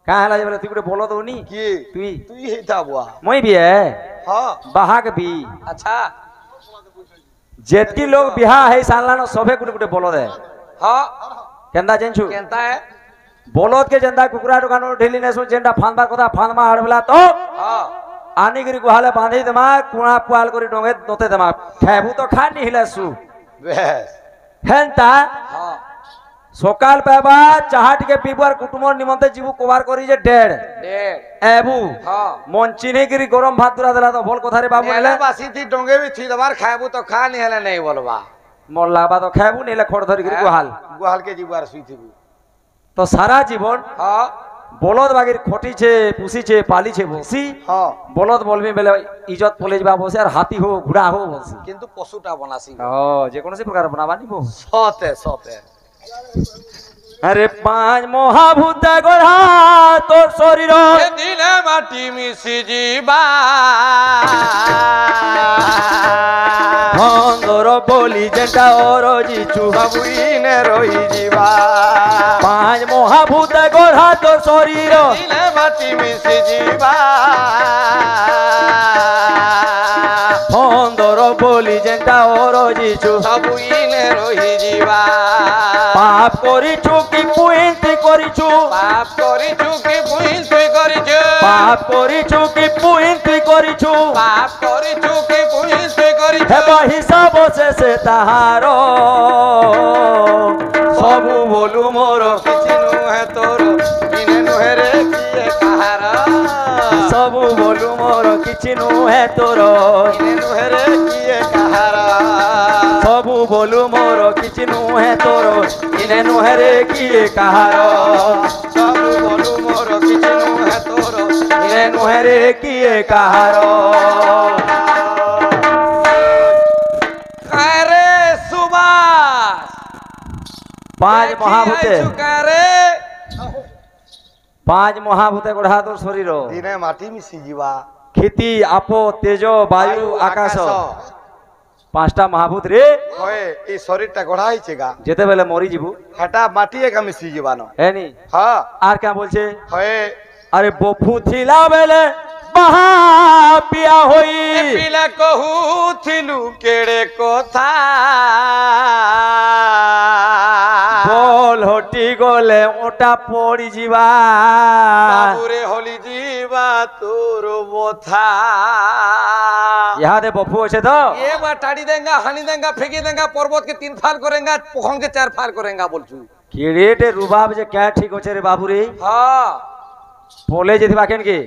का हला जे बोले तू गुटे बोलो दउनी কি তুই তুই হেতা বুয়া মই বিয়ে হ্যাঁ বাহাক বি আচ্ছা जेतकी लोग बिहा है सालानो सभे गुटे गुटे बोलो दे হ্যাঁ केंदा जेंछु কেনতা है बोलोत के जेंदा कुकुरा दुकानो ढेली ने सो जेंदा फांदा कोदा फांदमा हड़बला तो হ্যাঁ आनी गिरी गुहाले बांधी दमा कुणा पुआल करी डोंगे दोते दमा खेबू तो खानी हिलासु বেশ हेंता হ্যাঁ सकाल पेबा चाहा टिके पीबार कुटुमर निमंते जीवु कोबार करी जे डेढ़ দেড় এবু হ্যাঁ मन चिन्हे गिरी गरम भात दुरा देला तो भल कथारे बाबू এলে हेले বাসি থি ডঙ্গে বি থি দবার খাইবু তো খা নি হেলে নেই বলবা मोर लागबा तो खेबू नेले खड़ धरी गिरी गुहाल গুহাল কে জিবার শুই থিবু तो सारा जीवन হ্যাঁ বলদ বাগির খটিছে পুষিছে পালিছে বসি হ্যাঁ বলদ বলবি বেলে ইজত পলে যাবা বসে আর হাতি হো ঘোড়া হো বসি কিন্তু পশুটা বনাসি ও যে কোনসি প্রকার বনাবা নিবো সতে সতে আরে পাঁচ মহাভূত গড়া তোর শরীর দিনে মাটি মিশি ଯିବା অন্দর বলি যেটা অরজিছু বাবুইনে রই ଯିବା পাঁচ মহাভূত গড়া তোর শরীর দিনে মাটি মিশি ଯିବା অন্দর বলি যেটা অরজিছু বাবুইনে রই ଯିବା পাপ করিছু কি পুইন্তি করিছু পাপ কৰিছো কি ভুল তুই কৰিছো পাপ করিছু কি পুইন্তি করিছু পাপ কৰিছো কি ভুল তুই কৰিছো হেবা হিসাব শেষে তাহার সবু বলু মোর କିଛି ନୁହେଁ ତୋର କିନେ ନୁହେଁ ରେ କିଏ କାହାର সবু বলু মোর কিছু নুহে তোর কিনে ନୁହେଁ ରେ କିଏ କାହାର সবু বলু মোর কিছু নুহে তোর ইনে নুহে রে কিয়ে কাহার ସବୁ বলু ମୋର କିଛି ନୁହେଁ ତୋର ইনে নুহে রে কিয়ে কাহার আরে সুবাস পাঁচ মহাভূতে কারে পাঁচ মহাভূতে গড়া তোর শরীর দিনে মাটি মিশি ଯିବା ক্ষিতি আপ তেজ বায়ু আকাশ পাঁচটা মহাভূত রে হয়ে এই শরীরটা গড়া হয়েছে গা যেতেবেলে মরি ଯିବୁ হেটা মাটি একা মিশি ଯିବାନ হ্যানি হ্যাঁ আর কে বলছে হয়ে আরে বফু থিলা বেলে বাহা পিয়া হই পিলা কহুথিলু কেড়ে কথা বল হটি গলে ওটা পড়ি ଯିବା বাবুরে হলি ଯିବା তোর বথা ইহাদে বফু আছে তো ये बार टाड़ी देंगा हनी देंगा फेंकी देंगा पर्वत के 3 फाल करेंगा पोखम के 4 फाल करेंगा बोलछू কিরেটে রুবাব যে কে ঠিক আছে রে বাবু রে हाँ বলে যেদিবা কেন কে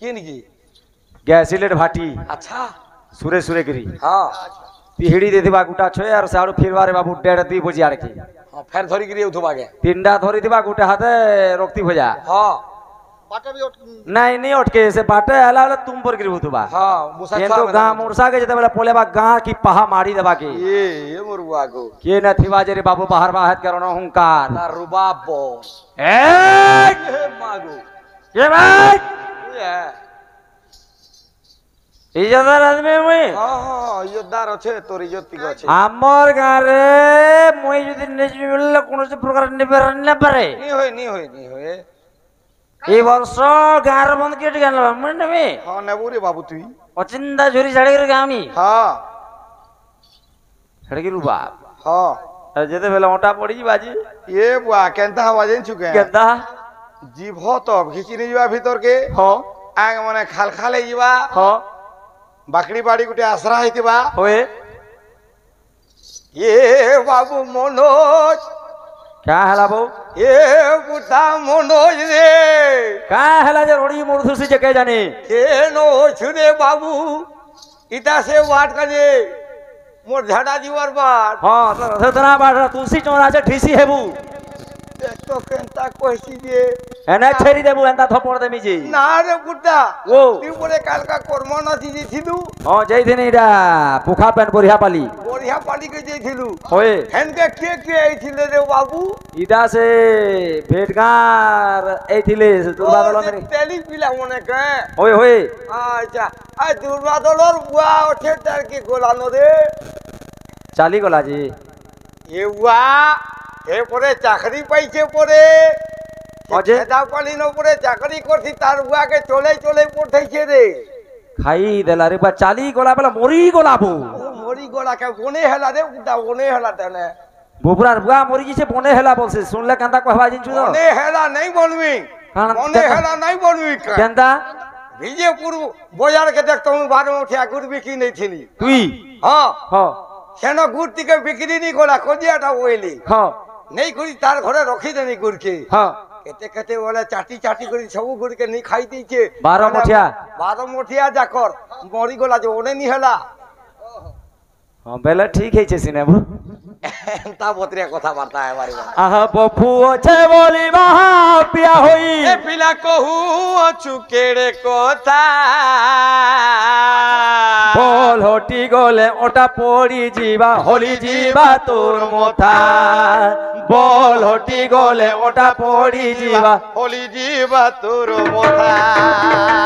किन की গ্যাসিলেট ভাটি अच्छा সুরে সুরে গিরি हाँ পিহিড়ি দেদিবা গুটা ছয় আর সাড়ু ফিরবারে বাবু 1.5 বজি আর কি हाँ फिर धरी गिरी उठवा के তিনটা ধরি দিবা গুটে হাতে রক্তি ভজা हाँ নাই নি অটকে সে বাটে হেলা হলে তুম পর গিরি হুতুবা हाँ मुसा কিন্তু গাঁ মুরসা কে যেতেবেলে পলেবা গাঁ কি পাহা মারি দেবা কে ये मुरुआ को কে না থিবা যে রে বাবু বাহার বাহাত কারণ হুঙ্কার ना रुबाब बो এই मागो কে ভাই ये ইজাদার আদমি মুই हाँ हाँ योद्धार अच्छे तोर इज्जत की अच्छे আমার গারে মুই যদি নিজে বললে কোন প্রকার নিবে না পারে नहीं होए এই বর্ষ গার বন্ধ কেটে গেল মনে নেবে हाँ नेबू रे बाबू तुई অচিন্তা ঝুরি ছাড়ি করে আমি हाँ ছাড়ি রুবা हाँ আর যেতে বেলা ওটা পড়ি বাজি ये बुआ केनता हवा जेन चुके কেদা जीभ तो घिची नहीं जीवा भीतर के হ आग मने खाल खाले जीवा হ बाकड़ी बाड़ी गुटे आसरा होइतिबा होए ये बाबू मनोज क्या हेला बो ये बुढ़ा मनोज रे का हेला जे रोड़ी मुरथुसी जे के जाने के नो छुदे बाबू इता से वाट कजे मोर झाड़ा जीवर बार हां तो तना बाड़ा तुलसी चोरा जे ठीसी हेबू देख तो केनता कहसी जे एने छेरी देबू एंता थपड़ देमी जी ना रे बुढ़ा ओ तू बोले काल का कर्म न थी थिलु हां जई दिन इडा पुखा पेन परिहा पाली बढ़िया पाली के जे थिलु होए हेन के आइथिले रे बाबू इडा से भेटगार एथिले दुर्गा दल में तेली पिला मने के होए होए আচ্ছা আই দুর্বাদলর বুয়া ওঠে তার কি গোলানো রে चाली गला जी এ বুয়া এ পরে চাকরি পাইছে পরে অজে খেদাপালির উপরে চাকরি করছি তার বুয়াকে চলে চলে পড়তেছে রে খাই দেলা রে বা চালি গলা বেলা মরি গলাবো ও মরি গোলাকে বনে হেলা রে উদা বনে হেলা তেনে বুবরার বুয়া মরি গেছে বনে হেলা বলছে শুনলে কান্দা কহবা জিনছু তো বনে হেলা নাই বলবি কারণ বনে হেলা নাই বলবি কেন্দা বিজেপুর বাজারকে দেখ তুমি বারো উঠিয়া গুড় বিক্রি নেই ছিলি তুই হ্যাঁ হ কেন গুড় থেকে বিক্রি নি গোলা কজিয়াটা ওইলি হ নেই করি তার ঘরে রখি দেনি গুড়কে হ কেটে কেটে বলে চাটি চাটি করে সবু গুড়কে নি খাই দিয়েছে 12 মুঠিয়া 12 মুঠিয়া যাকর মরি গোলা যে ওনে নি হেলা বেলা ঠিক হয়েছে সিনেমা তা বতরিয়া কথাবার্তা এবারে আহা বফু আছে বলি মহা পিয়া হই এ পিলা কহু চুকেড়ে কথা বল হটি গলে ওটা পড়ি ଯିବା হলি ଯିବା তোর মথা বল হটি গলে ওটা পড়ি ଯିବା হলি জিবা তোর মোথা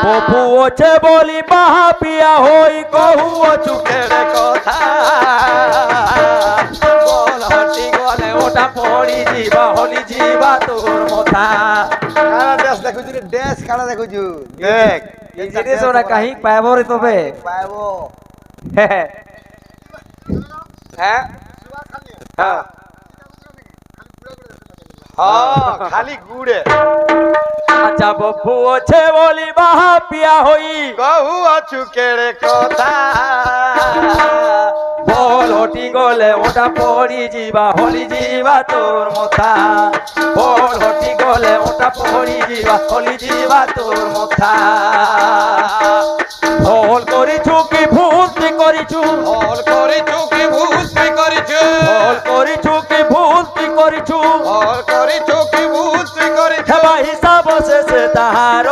বফু আছে বলি মহা পিয়া হই কহু চুকের কথা বল হটি গলে ওটা পড়ি ଯିବା হলি ଯିବା তোর মথা কারা ড্রেস দেখুছি রে ড্রেস কারা দেখুছি দেখ এই জিনিস ওরা কাহি পাইব রে তবে পাইবো হ্যাঁ হ্যাঁ হ্যাঁ হ্যাঁ খালি গুড়ে আচ্ছা বফু আছে বলি মহা পিয়া হই কহু চুকেড়ে কথা বল হটি গলে ওটা পড়ি ଯିବା হলি ଯିବା তোর মথা বল হটি গলে ওটা পড়ি ଯିବା হলি ଯିବା তোর মথা ভুল করিছু কি ভুল তুই করিছু হল করে চুকি ভূত তুই করিছু ভুল করিছু কি ভুল তুই করিছু হল করে চুকি ভূত তুই করিছু হেবা হিসাব শেষে তাহার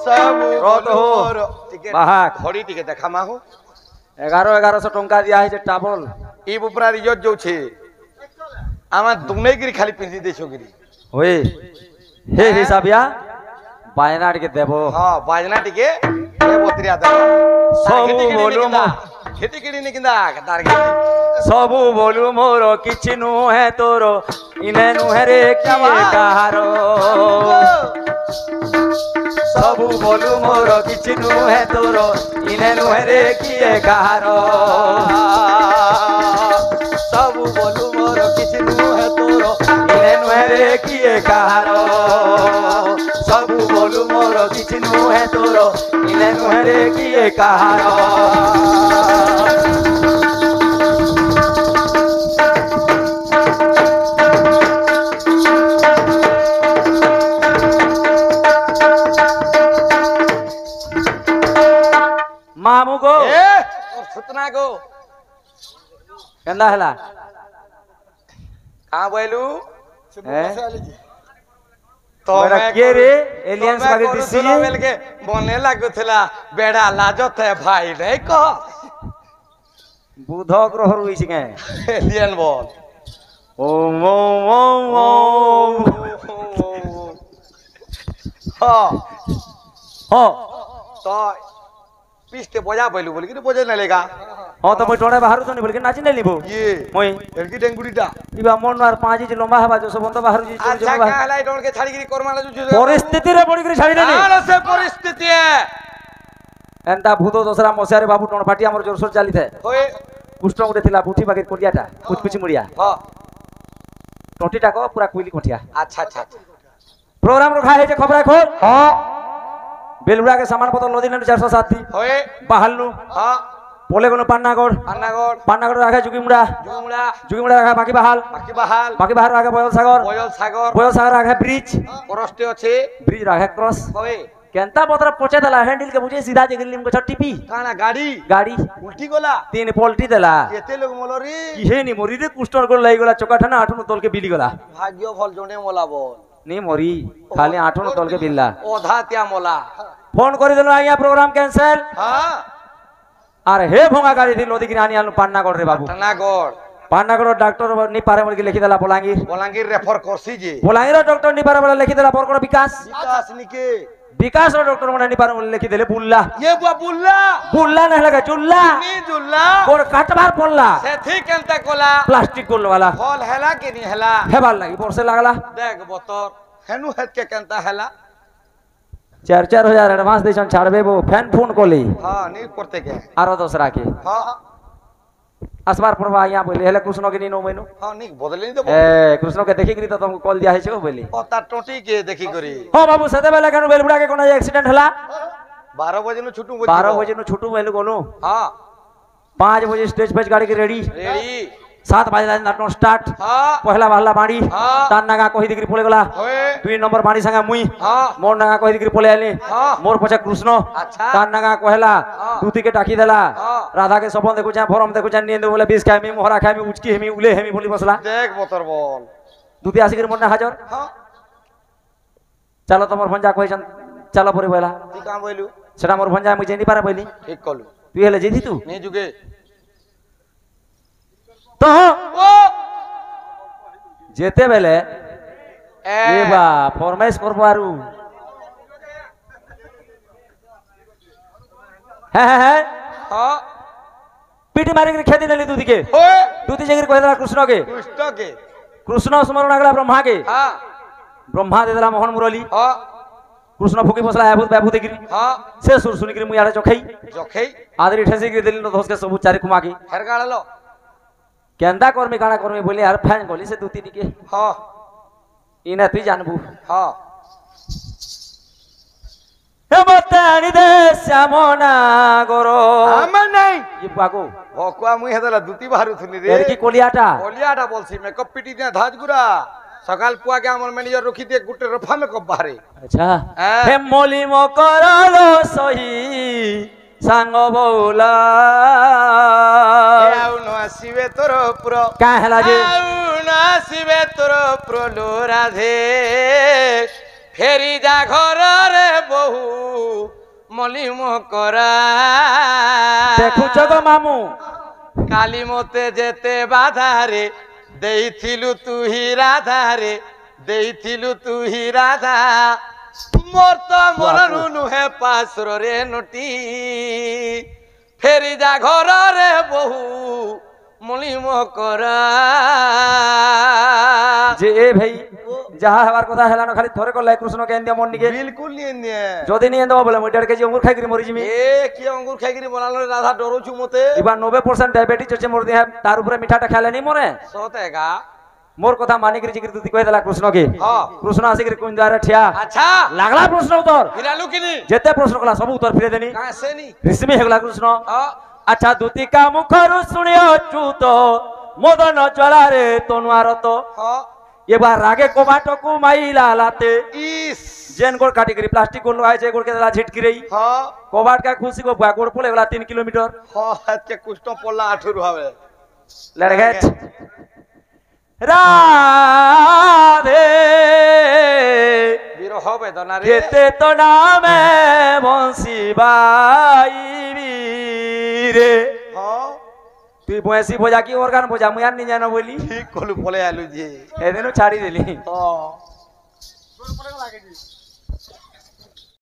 সব রোদ টিকে বাহাক ঘড়ি টিকে দেখা মাহু 1100 টঙ্কা দিয়া হয়েছে টাবল ই উপরা রিজত যাচ্ছে আমার দুনেগিরি খালি পিঁধি দেছো গিরি ওই হে হিসাবিয়া বায়না টিকে দেব হ্যাঁ বাজনা টিকে এ বতরিয়া দেব সবু বলু খেতি কিনি নি কিন্দা তার খেতি সবু বলু মোর কিছু নুহে তোর ইনে নুহে রে কিয়ে কাহার সবু বলু মোর কিছু নুহে তোর ইনে নুহে রে কিয়ে কাহার সবু বলু মোর কিছু নুহে তোর ইনে নুহে রে কিয়ে কাহার সবু বলু মোর কিছু নুহে তোর ইনে নুহে রে কিয়ে কাহার মামু গো এ তোর সুতনা গো কেন্দা হেলা কা বইলু ওরা কে রে এলিয়েন্স বাগে দিছি বেলকে বনে লাগুଥିଲା বেড়া লাজতে ভাই রে ক বুধ গ্রহ রইছে কে এলিয়েন বল ওম ওম ওম হ্যাঁ হ তো পিস্তে বজা বইলু বলি কিন্তু বজে না লেগা হ তো মই টড়ে বাহারু তো নি বলকে নাচি নাই লিবো ইয়ে মই এলকি ডেঙ্গুড়িটা ইবা মন আর পাঁচ জি লম্বা হবা জো সবন্ত বাহারু জি আচ্ছা কালাই ডনকে ছাড়ি গিরি করমালা জুজু পরিস্থিতি রে পড়ি করে ছাড়ি দেনি আর সে পরিস্থিতি এন্তা ভূত দশরা মশারে বাবু টণ পাটি আমার জোরসোর চালি থাকে হয়ে কুষ্ট উঠে থিলা বুঠি বাগের কোটিয়াটা কুচকুচি মুড়িয়া হ্যাঁ টটিটা কো পুরা কুইলি কোটিয়া আচ্ছা আচ্ছা प्रोग्राम रखा है जे खबर खो हां बेलुड़ा के सामान पत्र नदी ने 407 थी হয়ে बाहलनु হ্যাঁ पोले गनो पान्नागढ़ পান্নাগড় राखा जुगीमुड़ा জুমড়া जुगीमुड़ा राखा बाकी बहाल বাকি বাহাল राखा बयल सागर বয়ল সাগর राखा ब्रिज পরস্তে আছে ब्रिज राखा क्रॉस হয়ে केंता पत्र पचे दला हैंडल के मुझे सीधा जगलिम को टीपी কানা গাড়ি गाड़ी উল্টি গলা तीन पलटी दला এতে লোক মলরি किहे नी मोरी रे कुस्टर गोल लाई गला चोकाठाना आठनु तोल के बिली गला ভাগ্য ফল জনে মোলা বল नी मोरी खाली आठनु तोल के बिल्ला ওধা তিয়া মোলা फोन कर देलो आइया प्रोग्राम कैंसिल হ্যাঁ अरे हे भोंगा गाड़ी थी लोदी गिरानी आलू पान्नागढ़ रे बाबू পান্নাগড় पान्नागढ़ डॉक्टर नी पारे मोर के लिखि देला बोलांगीर বলাঙ্গীর রেফার করছি যে बोलांगीर डॉक्टर नी पारे बोला लिखि देला परकोड़ विकास বিকাশ নিকে विकास डॉक्टर मने नहीं पार लिखी देले बुल्ला ये बुआ बुल्ला बुल्ला नहीं लगा चुल्ला नी जुल्ला गोर काटबार पड़ला सेथी केनता कोला प्लास्टिक गोल वाला फल हेला कि नहीं हेला हेबार लगी परसे लागला देख बतर हेनु हेत के केनता हेला 4,000 एडवांस देछन छाड़बे वो फैन फोन कोली हां नी करते के आरो दूसरा के हां असबार परवा यहाँ बोले हेले कृष्ण के नीनो मैनो हां नी बदले नहीं देबो ए कृष्ण के देखि करी तो तुमको कॉल दिया है छो बोली ओ ता टोटी के देखि करी हो बाबू सदे बेला कनु बेलबुड़ा के कोनो एक्सीडेंट हला 12 बजे नु छुटू 12 बजे नु छुटू बेलु गोनो हां 5 बजे स्टेज पे गाड़ी के रेडी रेडी 7 बजे नाटक स्टार्ट हां पहला बाहला बाड़ी हाँ। तान नागा कहि दिकरी पळे गला होए 2 नंबर बाड़ी संगा मुई हां मोर नागा कहि दिकरी पळे आले हाँ। मोर पछा कृष्ण अच्छा। तान नागा कहला हाँ। दूती के टाकी देला हाँ। राधा के सपन देखु जा फॉर्म देखु जा नींद बोले 20 खामी मोहरा खामी उचकी हेमी उले हेमी बोली बसला देख बतर बोल दूती आसी के मोर ना हाजर हां चलो तमर भंजा कहछन चलो परे बोला ती काम बोलू सेटा मोर भंजा मुई जेनी पारा बोली ठीक कलू तू हेले जेदी तू नहीं जुगे तो ओ जेते बेले ए ए बा फरमाइश करबो आरु है हां पीटी मारी के खेती नली दूधी के होए दूधी जगह कह देला कृष्ण के दुष्ट के कृष्ण स्मरण आगला ब्रह्मा के हां ब्रह्मा दे देला मोहन मुरली हां कृष्ण फुकी बसला आभूत बाभूत गिरी हां से सुर सुनी के मुई आड़े चखई जखई आदरी ठेसी के दिल न धोस के सब चारि कुमा के हेर गाड़लो केंदा कर्मी काना कर्मी बोले यार फैन गोली से दूती टिके हां इना तू जानबू हां हे बतानी दे श्यामना गोरो हम नहीं ये बागो भकुआ मुई हेदला दुती बाहरु थुनी रे एर की कोलियाटा ओलियाटा बोलसी में कप पिटी दे धाज गुरा सकाल पुआ के हमर मैनेजर रखी दे गुटे रफा में कप बाहरे अच्छा हाँ। हे मोली मो करलो सही सांग बौला आउ न आसीबे तोर पुरो का हला जे आउ न आसीबे तोर पुरो लो राधे फेरी जा घर रे बहु मली मो करा देखु जगो मामू काली मोते जेते बाधा रे देइथिलु तू ही राधा रे देइथिलु तू ही राधा मोर तो मोर नुहे पासरो रे नटी फेरी जा घर रे बहु मली मो करा जे ए भाई जहा हवार কথা হেলা ন খালি থরে কলাই কৃষ্ণ কে এন্দিয়া মন নিকে बिल्कुल नहीं ने যদি নি এন্দ বলে মই 1.5 কেজি अंगूर খাই করি মরি জিমি ए की अंगूर खाई करी बनालो राधा डरो छु मते এবার 90% ডায়াবেটিস আছে মোর দেহে তার উপরে মিঠাটা খাইলে নি মরে सोतेगा মোর কথা মানি করি জিগির তুই কই দেলা কৃষ্ণ কে हां কৃষ্ণ আসি করি কোন দ্বারে ঠিয়া अच्छा লাগলা প্রশ্ন উত্তর फिरालू की नहीं যেতে প্রশ্ন কলা সব উত্তর ফিরে দেনি कहां से नहीं ঋষমি হেগলা কৃষ্ণ हां আচ্ছা দুতিকা মুখরু শুনি অচ্যুত মদন জ্বলারে তনুয়ারত हां এবার রাগে কোবাটকু মাইলা লাতে इस जेन गोड़ काटी करी प्लास्टिक गोड़ लगाए जे गोड़ के दला झिटकी रही हां कोबाट का खुशी को गोड़ पोले वाला 3 किलोमीटर हां हाथ के कुछ तो पोला 8 रुहावे लड़गेट राधे बिरो होबे दना रे केते तो नामे बंसी बाई रे हां তুই বয়সী বোঝা কি অর্গান বোঝা মুই আর নি জানো বলি ठीक कोलू बोले आलू जी এদিনও ছাড়ি দিলি हां